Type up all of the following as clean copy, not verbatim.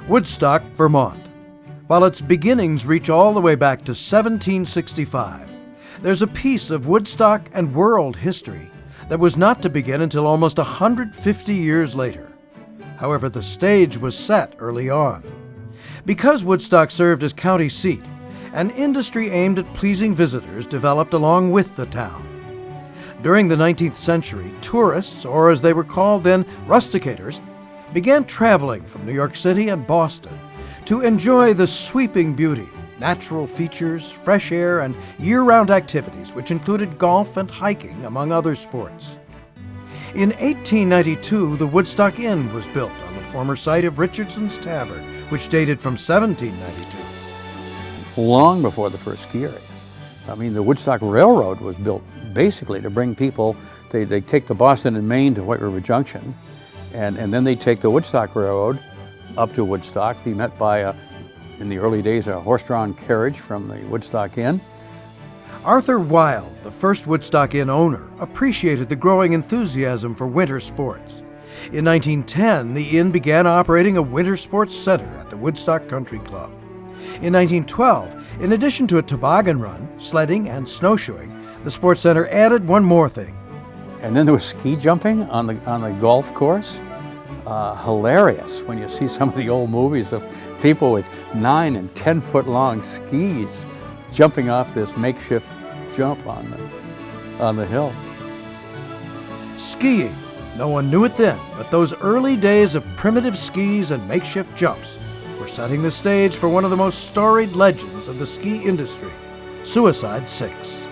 Woodstock, Vermont. While its beginnings reach all the way back to 1765, there's a piece of Woodstock and world history that was not to begin until almost 150 years later. However, the stage was set early on. Because Woodstock served as county seat, an industry aimed at pleasing visitors developed along with the town. During the 19th century, tourists, or as they were called then, rusticators, began traveling from New York City and Boston to enjoy the sweeping beauty, natural features, fresh air, and year-round activities, which included golf and hiking, among other sports. In 1892, the Woodstock Inn was built on the former site of Richardson's Tavern, which dated from 1792. Long before the first ski area. I mean, the Woodstock Railroad was built basically to bring people, they take the Boston and Maine to White River Junction, and then they take the Woodstock Railroad up to Woodstock, be met by, in the early days, a horse-drawn carriage from the Woodstock Inn. Arthur Wilde, the first Woodstock Inn owner, appreciated the growing enthusiasm for winter sports. In 1910, the inn began operating a winter sports center at the Woodstock Country Club. In 1912, in addition to a toboggan run, sledding, and snowshoeing, the sports center added one more thing. And then there was ski jumping on the golf course. Hilarious when you see some of the old movies of people with 9 and 10 foot long skis jumping off this makeshift jump on the hill. Skiing. No one knew it then, but those early days of primitive skis and makeshift jumps were setting the stage for one of the most storied legends of the ski industry, Suicide 6.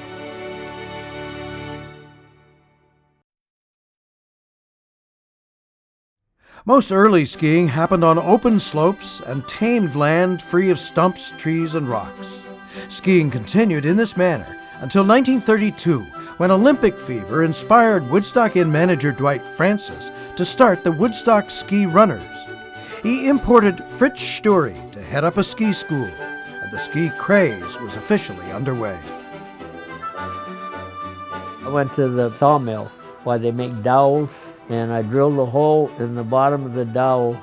Most early skiing happened on open slopes and tamed land free of stumps, trees, and rocks. Skiing continued in this manner until 1932, when Olympic fever inspired Woodstock Inn manager Dwight Francis to start the Woodstock Ski Runners. He imported Fritz Stury to head up a ski school, and the ski craze was officially underway. I went to the sawmill where they make dowels, and I drilled a hole in the bottom of the dowel,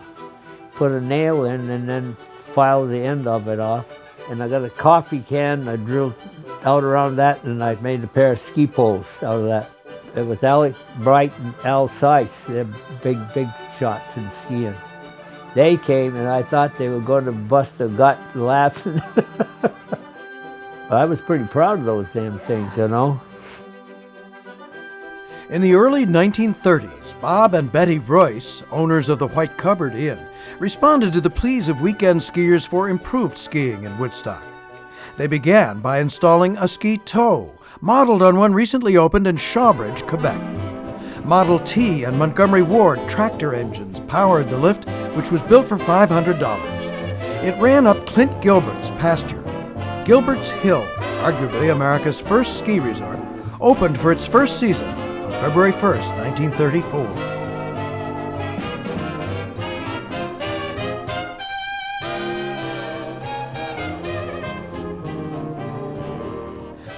put a nail in, and then filed the end of it off. And I got a coffee can, I drilled out around that, and I made a pair of ski poles out of that. It was Alec Bright and Al Seiss, they're big shots in skiing. They came, and I thought they were going to bust a gut laughing. I was pretty proud of those damn things, you know. In the early 1930s, Bob and Betty Royce, owners of the White Cupboard Inn, responded to the pleas of weekend skiers for improved skiing in Woodstock. They began by installing a ski tow, modeled on one recently opened in Shawbridge, Quebec. Model T and Montgomery Ward tractor engines powered the lift, which was built for $500. It ran up Clint Gilbert's pasture. Gilbert's Hill, arguably America's first ski resort, opened for its first season on February 1st, 1934.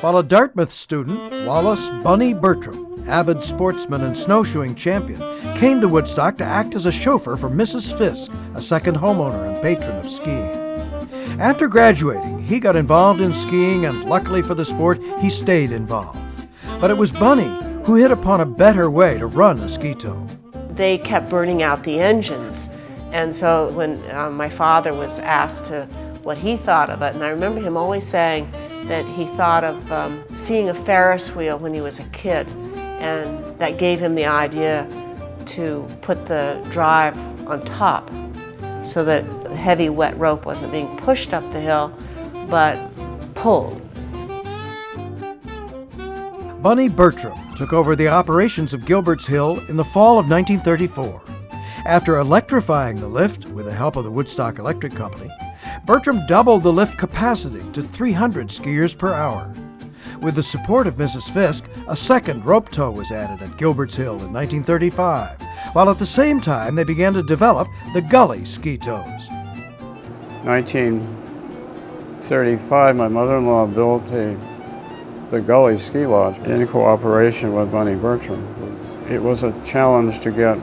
While a Dartmouth student, Wallace "Bunny" Bertram, avid sportsman and snowshoeing champion, came to Woodstock to act as a chauffeur for Mrs. Fisk, a second homeowner and patron of skiing. After graduating, he got involved in skiing, and luckily for the sport, he stayed involved. But it was Bunny who hit upon a better way to run a ski tow. They kept burning out the engines, and so when my father was asked what he thought of it, and I remember him always saying that he thought of seeing a Ferris wheel when he was a kid, and that gave him the idea to put the drive on top so that the heavy wet rope wasn't being pushed up the hill but pulled. Bunny Bertram took over the operations of Gilbert's Hill in the fall of 1934. After electrifying the lift with the help of the Woodstock Electric Company, Bertram doubled the lift capacity to 300 skiers per hour. With the support of Mrs. Fisk, a second rope tow was added at Gilbert's Hill in 1935, while at the same time they began to develop the gully ski tows. 1935, my mother-in-law built the Gully Ski Lodge in cooperation with Bunny Bertram. It was a challenge to get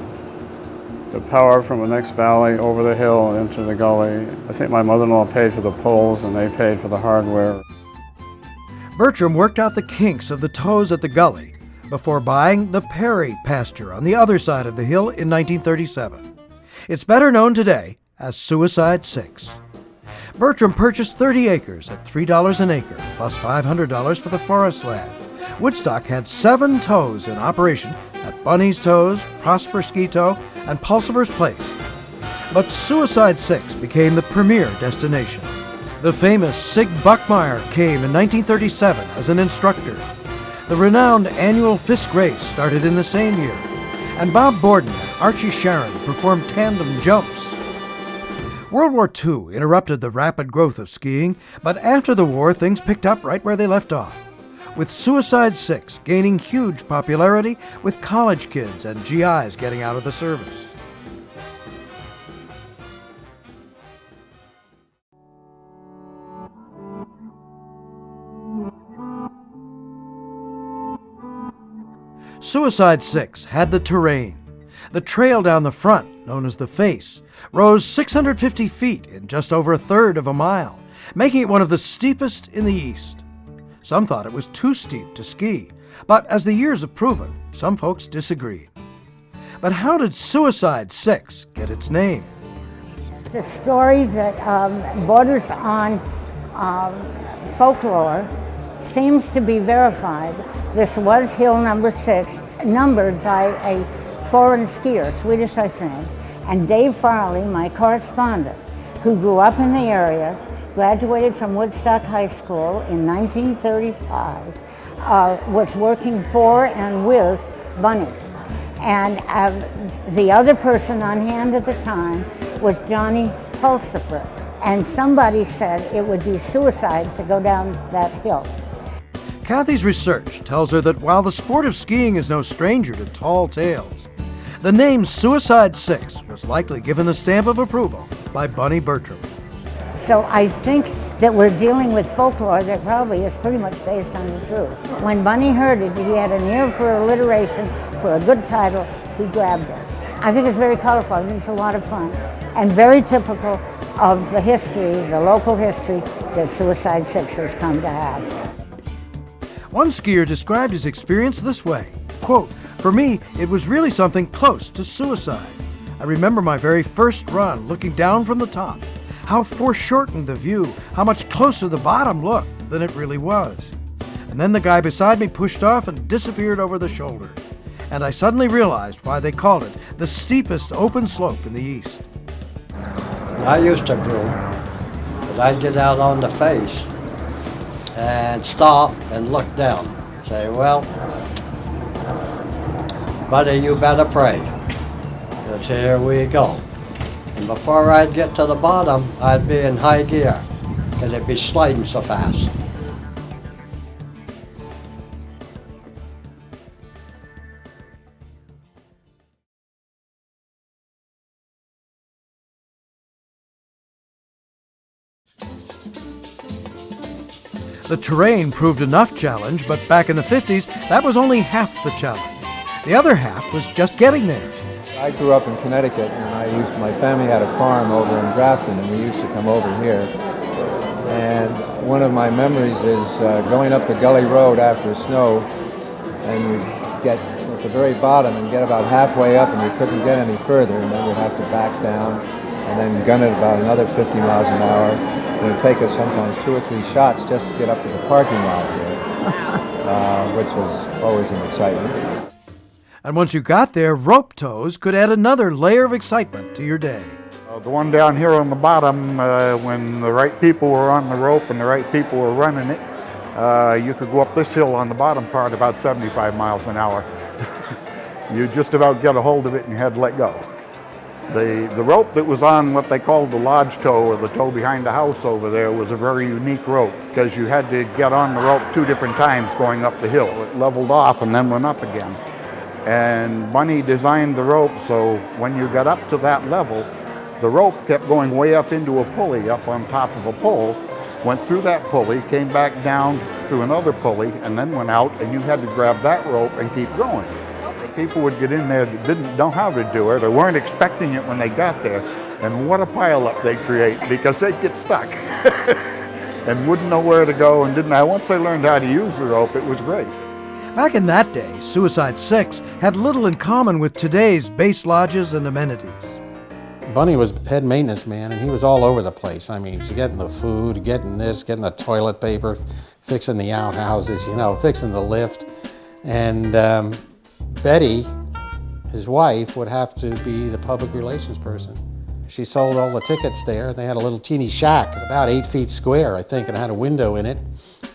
the power from the next valley over the hill and into the gully. I think my mother-in-law paid for the poles and they paid for the hardware. Bertram worked out the kinks of the tows at the gully before buying the Perry pasture on the other side of the hill in 1937. It's better known today as Suicide 6. Bertram purchased 30 acres at $3 an acre, plus $500 for the forest land. Woodstock had 7 tows in operation at Bunny's Tows, Prosper Ski Tow, and Pulsiver's Place. But Suicide 6 became the premier destination. The famous Sig Buckmeyer came in 1937 as an instructor. The renowned annual Fisk race started in the same year, and Bob Borden and Archie Sharon performed tandem jumps. World War II interrupted the rapid growth of skiing, but after the war, things picked up right where they left off, with Suicide 6 gaining huge popularity with college kids and GIs getting out of the service. Suicide 6 had the terrain. The trail down the front, known as the Face, rose 650 feet in just over a third of a mile, making it one of the steepest in the East. Some thought it was too steep to ski, but as the years have proven, some folks disagreed. But how did Suicide 6 get its name? The story that borders on folklore seems to be verified. This was hill number 6, numbered by a foreign skier, Swedish I think, and Dave Farley, my correspondent, who grew up in the area, graduated from Woodstock High School in 1935, was working for and with Bunny. And the other person on hand at the time was Johnny Pulsifer. And somebody said it would be suicide to go down that hill. Kathy's research tells her that while the sport of skiing is no stranger to tall tales, the name Suicide 6 was likely given the stamp of approval by Bunny Bertram. So I think that we're dealing with folklore that probably is pretty much based on the truth. When Bunny heard it, he had an ear for alliteration, for a good title, he grabbed it. I think it's very colorful, I think it's a lot of fun, and very typical of the history, the local history, that Suicide 6 has come to have. One skier described his experience this way, quote, "For me, it was really something close to suicide. I remember my very first run, looking down from the top, how foreshortened the view, how much closer the bottom looked than it really was. And then the guy beside me pushed off and disappeared over the shoulder. And I suddenly realized why they called it the steepest open slope in the East." I used to groom, but I'd get out on the face and stop and look down. Say, well, buddy, you better pray. Because here we go. And before I'd get to the bottom, I'd be in high gear, because it'd be sliding so fast. The terrain proved enough challenge, but back in the 50s, that was only half the challenge. The other half was just getting there. I grew up in Connecticut, and my family had a farm over in Grafton, and we used to come over here. And one of my memories is going up the gully road after snow, and you'd get at the very bottom and get about halfway up, and you couldn't get any further, and then we'd have to back down and then gun it about another 50 miles an hour. It would take us sometimes 2 or 3 shots just to get up to the parking lot here, which was always an excitement. And once you got there, rope tows could add another layer of excitement to your day. The one down here on the bottom, when the right people were on the rope and the right people were running it, you could go up this hill on the bottom part about 75 miles an hour. You just about get a hold of it and you had to let go. The rope that was on what they called the lodge tow, or the tow behind the house over there, was a very unique rope because you had to get on the rope 2 different times going up the hill. It leveled off and then went up again. And Bunny designed the rope so when you got up to that level, the rope kept going way up into a pulley up on top of a pole, went through that pulley, came back down through another pulley, and then went out, and you had to grab that rope and keep going. People would get in there that didn't know how to do it or weren't expecting it when they got there. And what a pileup they'd create because they'd get stuck and wouldn't know where to go and didn't know. Once they learned how to use the rope, it was great. Back in that day, Suicide 6 had little in common with today's base lodges and amenities. Bunny was head maintenance man, and he was all over the place. I mean, getting the food, getting this, getting the toilet paper, fixing the outhouses, fixing the lift. And Betty, his wife, would have to be the public relations person. She sold all the tickets there. They had a little teeny shack, about 8 feet square, I think, and had a window in it.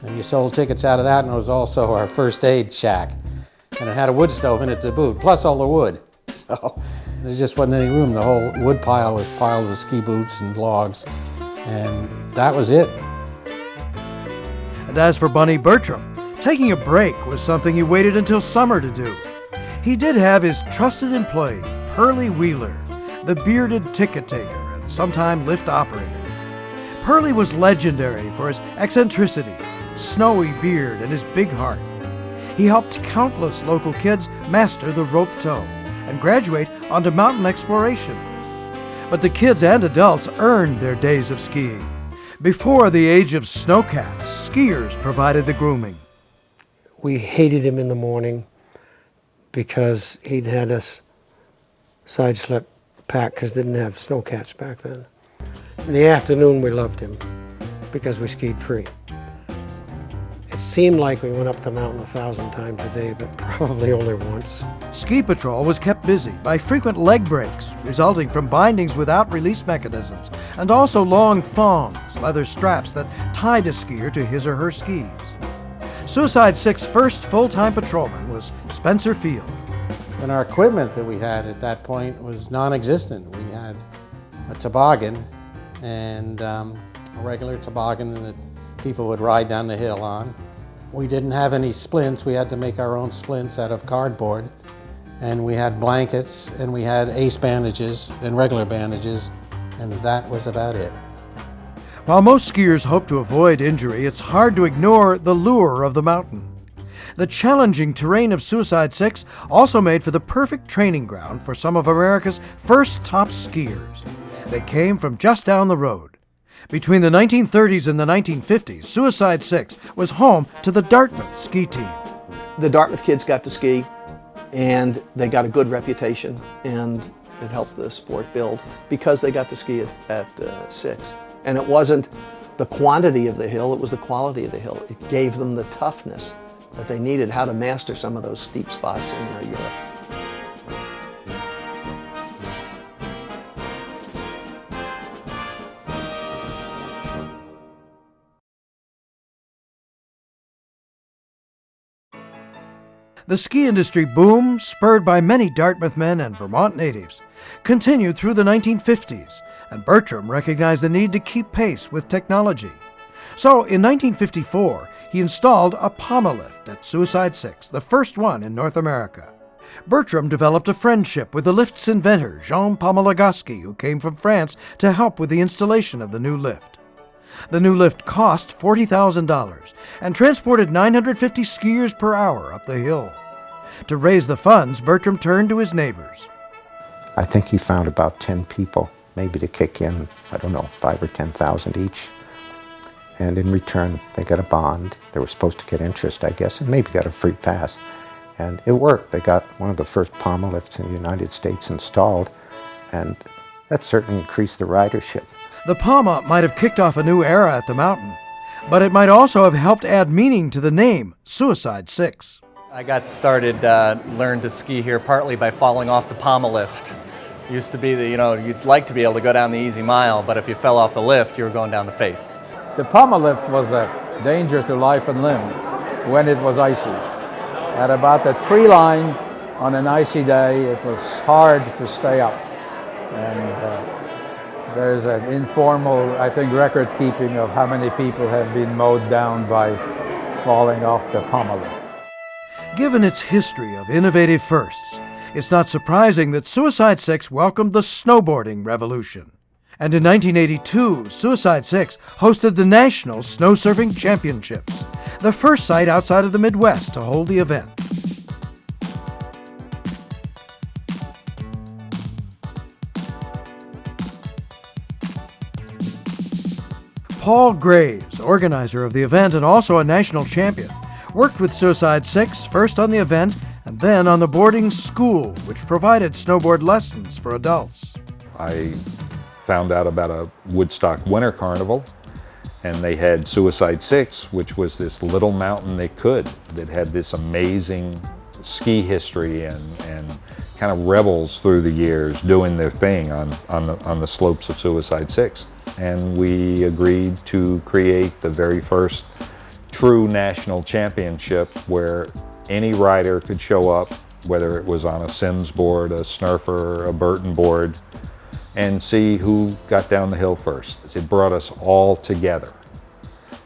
And you sold tickets out of that, and it was also our first aid shack. And it had a wood stove in it to boot, plus all the wood. So there just wasn't any room. The whole wood pile was piled with ski boots and logs, and that was it. And as for Bunny Bertram, taking a break was something he waited until summer to do. He did have his trusted employee, Pearlie Wheeler, the bearded ticket taker and sometime lift operator. Pearlie was legendary for his eccentricities, snowy beard, and his big heart. He helped countless local kids master the rope tow and graduate onto mountain exploration. But the kids and adults earned their days of skiing. Before the age of snowcats, skiers provided the grooming. We hated him in the morning because he'd had us side slip pack because didn't have snowcats back then. In the afternoon, we loved him because we skied free. It seemed like we went up the mountain 1,000 times a day, but probably only once. Ski patrol was kept busy by frequent leg breaks, resulting from bindings without release mechanisms, and also long thongs, leather straps that tied a skier to his or her skis. Suicide 6's first full-time patrolman was Spencer Field. And our equipment that we had at that point was non-existent. We had a toboggan and a regular toboggan that people would ride down the hill on. We didn't have any splints. We had to make our own splints out of cardboard. And we had blankets, and we had ace bandages and regular bandages, and that was about it. While most skiers hope to avoid injury, it's hard to ignore the lure of the mountain. The challenging terrain of Suicide 6 also made for the perfect training ground for some of America's first top skiers. They came from just down the road. Between the 1930s and the 1950s, Suicide 6 was home to the Dartmouth ski team. The Dartmouth kids got to ski, and they got a good reputation, and it helped the sport build because they got to ski at 6. And it wasn't the quantity of the hill, it was the quality of the hill. It gave them the toughness that they needed, how to master some of those steep spots in Europe. The ski industry boom, spurred by many Dartmouth men and Vermont natives, continued through the 1950s, and Bertram recognized the need to keep pace with technology. So in 1954, he installed a pommel lift at Suicide 6, the first one in North America. Bertram developed a friendship with the lift's inventor, Jean Pomologoski, who came from France to help with the installation of the new lift. The new lift cost $40,000 and transported 950 skiers per hour up the hill. To raise the funds, Bertram turned to his neighbors. I think he found about 10 people, maybe to kick in, I don't know, 5,000 or 10,000 each. And in return, they got a bond. They were supposed to get interest, I guess, and maybe got a free pass. And it worked. They got one of the first pommel lifts in the United States installed, and that certainly increased the ridership. The Pama might have kicked off a new era at the mountain, but it might also have helped add meaning to the name Suicide 6. I got started, learned to ski here partly by falling off the pommel lift. Used to be you'd like to be able to go down the easy mile, but if you fell off the lift, you were going down the face. The pommel lift was a danger to life and limb when it was icy. At about the tree line on an icy day, it was hard to stay up. And there's an informal, I think, record keeping of how many people have been mowed down by falling off the pommel lift. Given its history of innovative firsts, it's not surprising that Suicide 6 welcomed the snowboarding revolution. And in 1982, Suicide 6 hosted the National Snow Surfing Championships, the first site outside of the Midwest to hold the event. Paul Graves, organizer of the event and also a national champion, worked with Suicide Six first on the event and then on the boarding school, which provided snowboard lessons for adults. I found out about a Woodstock Winter Carnival, and they had Suicide Six, which was this little mountain that had this amazing ski history and kind of rebels through the years doing their thing on the slopes of Suicide Six. And we agreed to create the very first true national championship where any rider could show up, whether it was on a Sims board, a Snurfer, a Burton board, and see who got down the hill first. It brought us all together.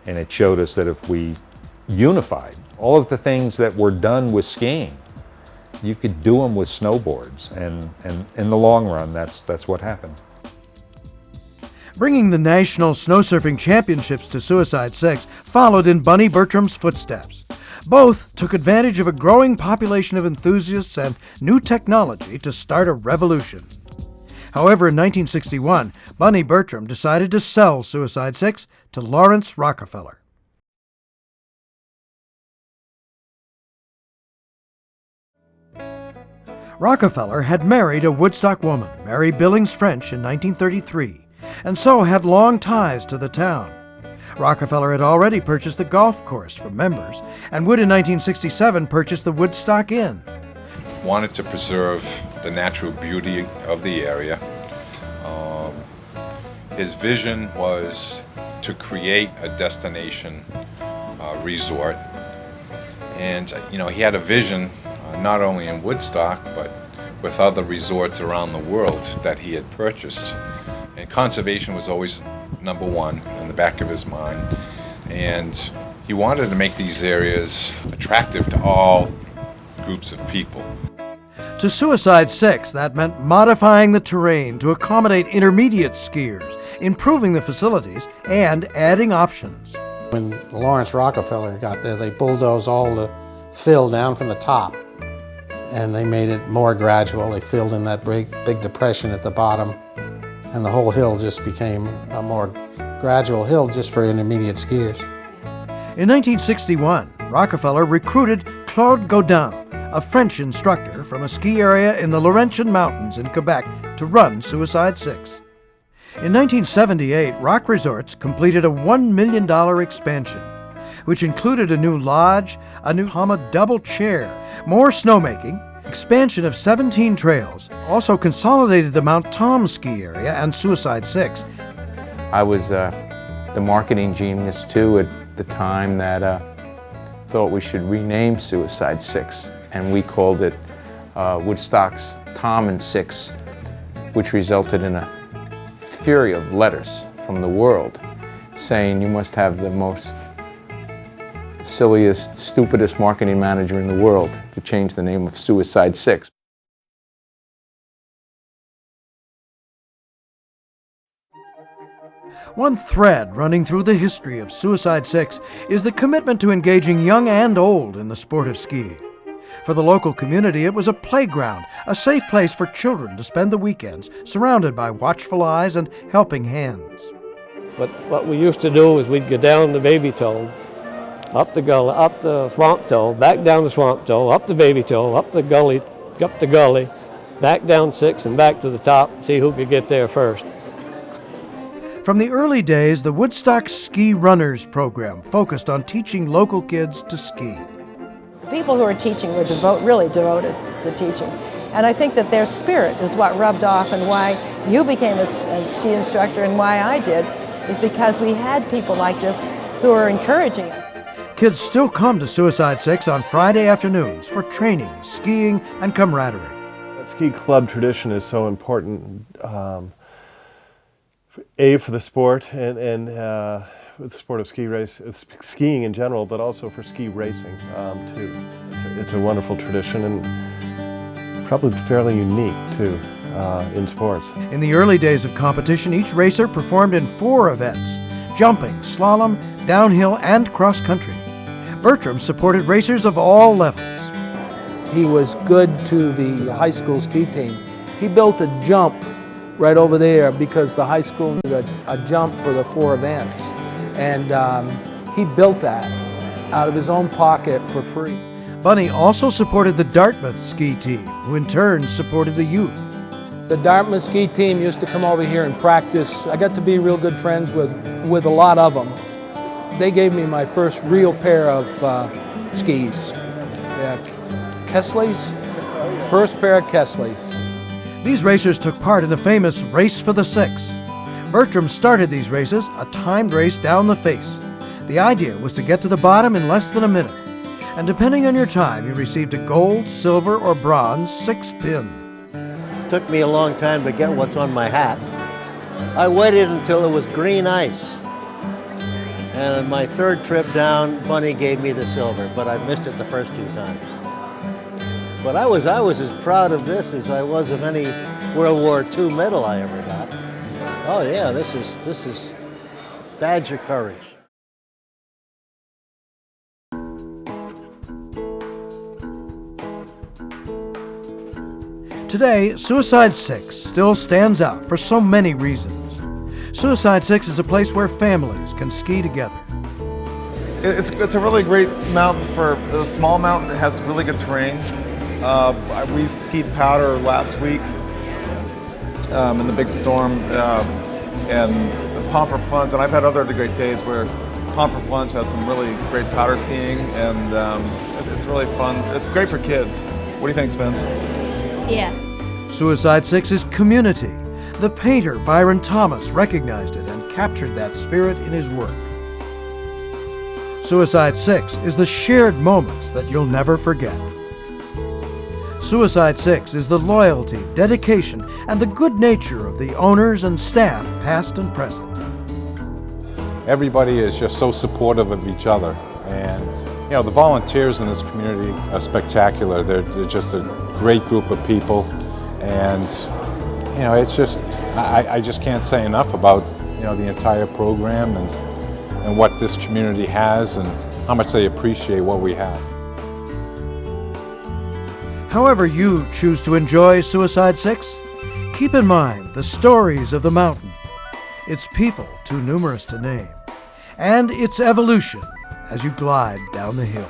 And it showed us that if we unified all of the things that were done with skiing, you could do them with snowboards. And in the long run, that's what happened. Bringing the National Snow Surfing Championships to Suicide Six followed in Bunny Bertram's footsteps. Both took advantage of a growing population of enthusiasts and new technology to start a revolution. However, in 1961, Bunny Bertram decided to sell Suicide Six to Lawrence Rockefeller. Rockefeller had married a Woodstock woman, Mary Billings French, in 1933, and so had long ties to the town. Rockefeller had already purchased the golf course for members and would in 1967 purchase the Woodstock Inn. Wanted to preserve the natural beauty of the area. His vision was to create a destination resort. And he had a vision not only in Woodstock but with other resorts around the world that he had purchased. And conservation was always number one in the back of his mind. And he wanted to make these areas attractive to all groups of people. To Suicide Six, that meant modifying the terrain to accommodate intermediate skiers, improving the facilities, and adding options. When Lawrence Rockefeller got there, they bulldozed all the fill down from the top, and they made it more gradual. They filled in that big depression at the bottom, and the whole hill just became a more gradual hill just for intermediate skiers. In 1961, Rockefeller recruited Claude Gaudin, a French instructor from a ski area in the Laurentian Mountains in Quebec, to run Suicide Six. In 1978, Rock Resorts completed a $1 million expansion, which included a new lodge, a new Hama double chair, more snowmaking, expansion of 17 trails, also consolidated the Mount Tom ski area and Suicide Six. I was the marketing genius too at the time that thought we should rename Suicide Six, and we called it Woodstock's Tom and Six, which resulted in a fury of letters from the world saying you must have the most silliest, stupidest marketing manager in the world to change the name of Suicide Six. One thread running through the history of Suicide Six is the commitment to engaging young and old in the sport of skiing. For the local community, it was a playground, a safe place for children to spend the weekends, surrounded by watchful eyes and helping hands. But what we used to do is we'd go down the Baby Toe, up the gully, up the Swamp Toe, back down the Swamp Toe, up the Baby Toe, up the gully, back down Six and back to the top, see who could get there first. From the early days, the Woodstock Ski Runners program focused on teaching local kids to ski. The people who were teaching were really devoted to teaching. And I think that their spirit is what rubbed off, and why you became a ski instructor and why I did, is because we had people like this who were encouraging us. Kids still come to Suicide Six on Friday afternoons for training, skiing, and camaraderie. That ski club tradition is so important, for the sport and the sport of skiing in general, but also for ski racing too. It's a wonderful tradition and probably fairly unique too in sports. In the early days of competition, each racer performed in 4 events: jumping, slalom, downhill, and cross-country. Bertram supported racers of all levels. He was good to the high school ski team. He built a jump right over there because the high school needed a jump for the 4 events. And he built that out of his own pocket for free. Bunny also supported the Dartmouth ski team, who in turn supported the youth. The Dartmouth ski team used to come over here and practice. I got to be real good friends with a lot of them. They gave me my first real pair of skis. Yeah, Kessleys, first pair of Kessleys. These racers took part in the famous Race for the Six. Bertram started these races, a timed race down the face. The idea was to get to the bottom in less than a minute. And depending on your time, you received a gold, silver, or bronze 6-pin. Took me a long time to get what's on my hat. I waited until it was green ice. And on my third trip down, Bunny gave me the silver, but I missed it the first 2 times. But I was as proud of this as I was of any World War II medal I ever got. Oh yeah, this is badge of courage. Today, Suicide 6 still stands out for so many reasons. Suicide 6 is a place where families can ski together. It's a really great mountain for a small mountain that has really good terrain. We skied powder last week in the big storm, and the Pomfret Plunge, and I've had other great days where Pomfret Plunge has some really great powder skiing, and it's really fun. It's great for kids. What do you think, Spence? Yeah. Suicide 6 is community. The painter Byron Thomas recognized it and captured that spirit in his work. Suicide 6 is the shared moments that you'll never forget. Suicide 6 is the loyalty, dedication, and the good nature of the owners and staff, past and present. Everybody is just so supportive of each other, and you know, the volunteers in this community are spectacular. They're just a great group of people, and you know, it's just, I just can't say enough about, you know, the entire program and what this community has and how much they appreciate what we have. However you choose to enjoy Suicide 6, keep in mind the stories of the mountain, its people too numerous to name, and its evolution as you glide down the hill.